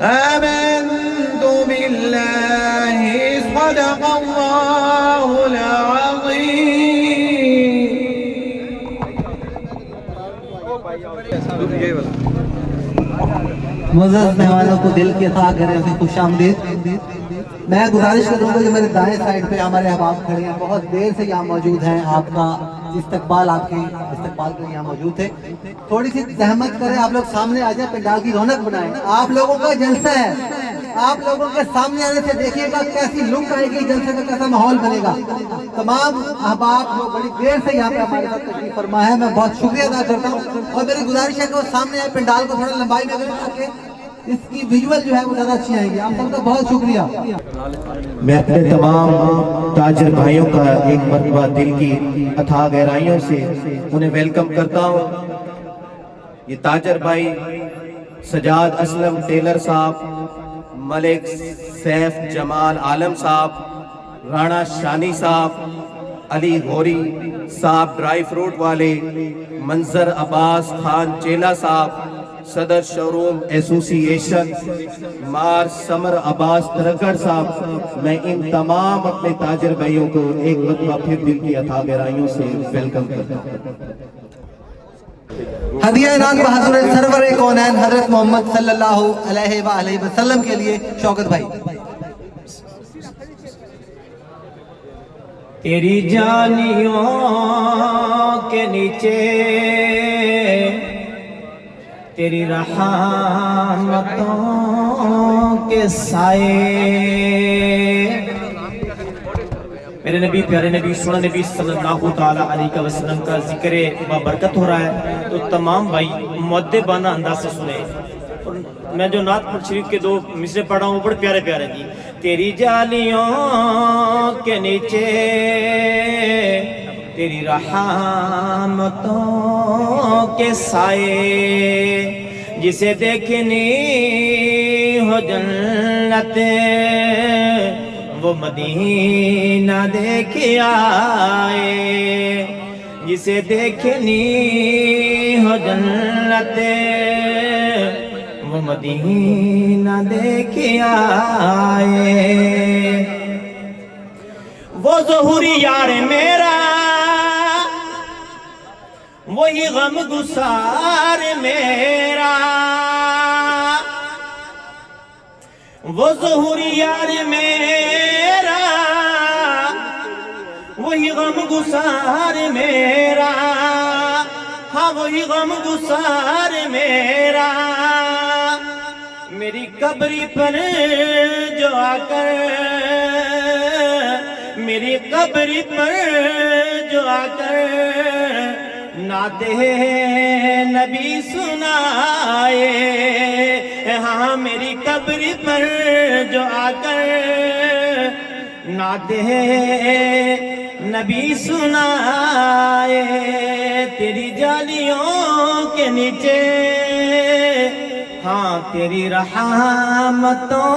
आमन्तु बिल्लाहि सदक़ल्लाहुल अज़ीम। मुअज़्ज़ज़ मेहमानों को दिल की अता करें, उसे खुशामदीद। मैं गुजारिश करूँगा कि मेरे दाएं साइड पे हमारे अहबाब खड़े हैं, बहुत देर से यहाँ मौजूद हैं, आपका इस्तकबाल आपके इस्तकबाल के लिए यहाँ मौजूद थे। थोड़ी सी जहमत करें, आप लोग सामने आ जाए, पंडाल की रौनक बनाएं। आप लोगों का जलसा है, आप लोगों के सामने आने से देखिएगा कैसी लुक आएगी, जलसे का कैसा माहौल बनेगा। तमाम अहबाब जो बड़ी देर से यहाँ पे हमारे साथ तशरीफ फरमा है, मैं बहुत शुक्रिया अदा करता हूँ। और मेरी गुजारिश है कि वो सामने आए, पंडाल को थोड़ा लंबाई में करें ताकि इसकी विजुअल जो है वो ज्यादा अच्छी आएगी। आप सबका बहुत शुक्रिया। मैं अपने तमाम ताजर भाइयों का एक मरतबा दिल की अथाह गहराइयों से उन्हें वेलकम करता हूँ। ये ताजर भाई सजाद असलम टेलर साहब, मलिक सैफ जमाल आलम साहब, राणा शानी साहब, अली होरी साहब ड्राई फ्रूट वाले, मंजर अब्बास खान चेला साहब, सदर शोरूम एसोसिएशन मार समर अब्बास तरकर साहब, मैं इन तमाम अपने ताजर भाइयों को एक मरतबा फिर दिल की अथाह गहराइयों से वेलकम करता हूँ। हदिया इनाम बहादुर सरवर कौनैन हजरत मोहम्मद सल्लल्लाहु अलैहि वसल्लम के लिए शौकत भाई। तेरी जानियों के नीचे तेरी रहमतों के साए, मेरे नबी प्यारे नबी सोना नबी सल्लल्लाहु ताला अलैहि वसल्लम का जिक्र बरकत हो रहा है, तो तमाम भाई मुअद्दिबाना अंदाज से सुने। और मैं जो नात शरीफ के दो मिसरे पढ़ा हूँ बड़े प्यारे प्यारे जी। तेरी जालियों के नीचे तेरी रहमतों के साए, जिसे देखनी हो जन्नत वो मदीना देख आए, जिसे देखनी हो जन्नत वो मदीना देख आए। वो ज़हूरी यार मेरा वही गम गुसार मेरा, वो ज़हूरी यार मेरा वही गम गुसार मेरा, हाँ वही गम गुसार मेरा। मेरी कब्री पर जो आकर, मेरी कब्री पर जो आकर नाते नबी सुनाए, हाँ मेरी कब्र पर जो आकर नाते नबी सुनाए। तेरी जालियों के नीचे हाँ तेरी रहमतों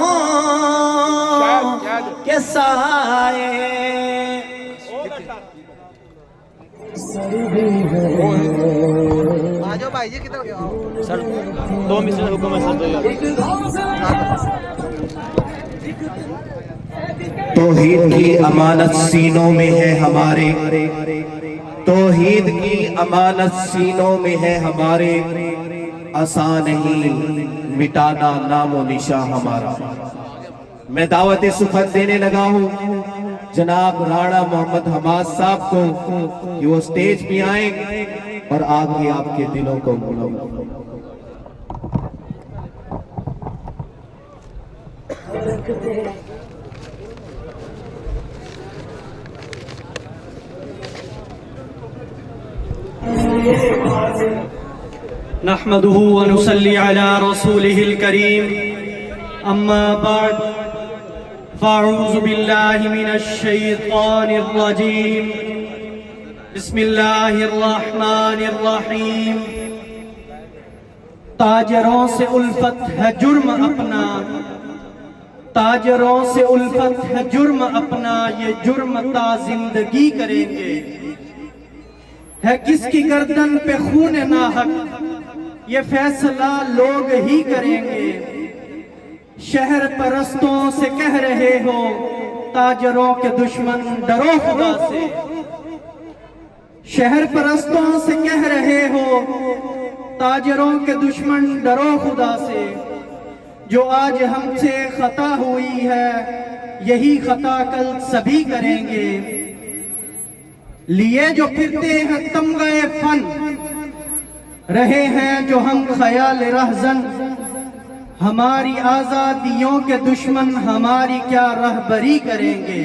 के साए। आजो भाई जी किधर गए सर 2 मिनट हुक्म है सर। तौहीद की अमानत सीनों में है हमारे, तौहीद की अमानत सीनों में है हमारे, आसान नहीं मिटाना नामो निशा हमारा। मैं दावत सुखत देने लगा हूँ जनाब राणा मोहम्मद हमाद साहब को कि वो स्टेज पे आए और आगे आपके दिलों को बुलाऊं। नहमदुहु व नुसल्ली अला रसूलिहिल करीम, अम्मा बाद, फ़अऊज़ु बिल्लाहि मिनश शैतानिर रजीम, बिस्मिल्लाहिर रहमानिर रहीम। ताजरों से उल्फत है जुर्म अपना, ताजरों से उल्फत है जुर्म अपना, ये जुर्म ता जिंदगी करेंगे। है किसकी गर्दन पे खून नाहक, ये फैसला लोग ही करेंगे। शहर परस्तों से कह रहे हो ताजरों के दुश्मन डरो खुदा से। शहर परस्तों से कह रहे हो ताजरों के दुश्मन डरो खुदा से। जो आज हमसे खता हुई है यही खता कल सभी करेंगे। लिए जो फिरते हैं तमगाए फन, रहे हैं जो हम ख्याल रहजन। हमारी आजादियों के दुश्मन हमारी क्या रहबरी करेंगे।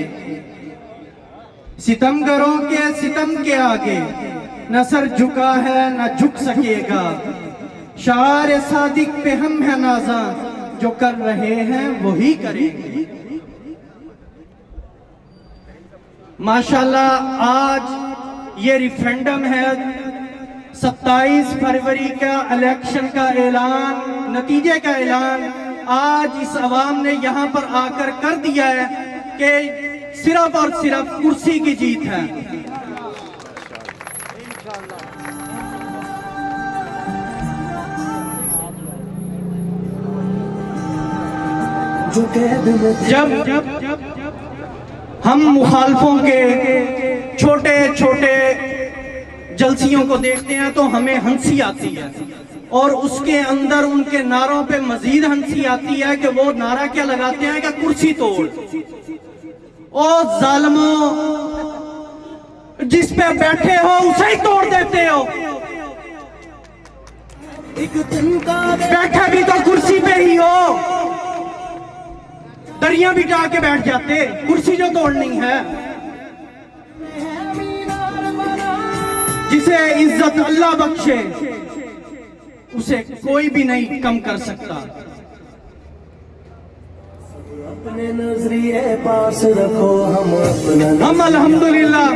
सितमगरों के सितम के आगे न सर झुका है न झुक सकेगा। शार सादिक पे हम है नाज़ा, जो कर रहे हैं वही करेंगे। माशाल्लाह आज ये रिफरेंडम है, 27 फरवरी का इलेक्शन का ऐलान, नतीजे का ऐलान आज इस अवाम ने यहां पर आकर कर दिया है कि सिर्फ और सिर्फ कुर्सी की जीत है। जब हम मुखालफों के छोटे छोटे जलसियों को देखते हैं तो हमें हंसी आती है, और उसके अंदर उनके नारों पे मजीद हंसी आती है कि वो नारा क्या लगाते हैं कि कुर्सी तोड़। ओ जालिमों, जिस पे बैठे हो उसे ही तोड़ देते हो। बैठे भी तो कुर्सी पे ही हो, दरिया भी बिठा के बैठ जाते, कुर्सी जो तोड़नी है। जिसे इज्जत अल्लाह बख्शे उसे कोई भी नहीं कम कर सकता। अपने नजरिए पास रखो, हम अल्हम्दुलिल्लाह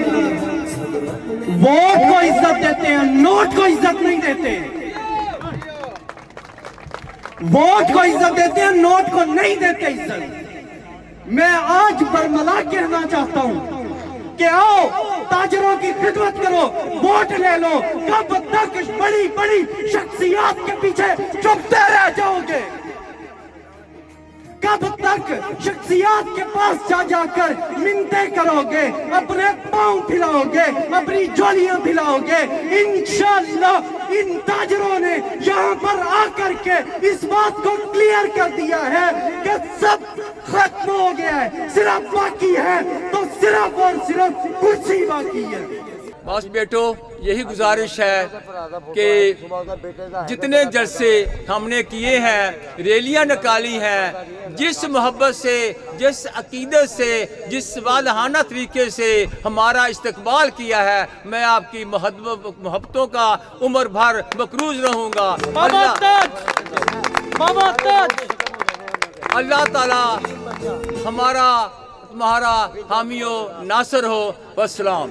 वोट को इज्जत देते हैं, नोट को इज्जत नहीं देते। वोट को इज्जत देते हैं, नोट को नहीं देते इज्जत। मैं आज बरमला कहना चाहता हूं कि आओ ताजरों की खिदमत करो, वोट ले लो। कब तक बड़ी बड़ी शख्सियत के पीछे चुपते रह जाओगे? कब तक शख्सियत के पास जा जाकर मिन्नतें करोगे, अपने पांव फैलाओगे, अपनी झोलियां फैलाओगे? इंशाअल्लाह इन ताजरों ने यहाँ पर आकर के इस बात को क्लियर कर दिया है कि सब खत्म हो गया है, सिर्फ बाकी है तो सिर्फ और सिर्फ कुर्सी बाकी है। बस बेटो यही गुजारिश है कि जितने जलसे हमने किए हैं, रैलियां निकाली हैं, जिस मोहब्बत से, जिस अकीदत से, जिस वालहाना तरीके से हमारा इस्तकबाल किया है, मैं आपकी मोहब्बतों का उम्र भर मकरूज रहूँगा। अल्लाह ताला हमारा तुम्हारा हामियो नासर हो। वस्सलाम।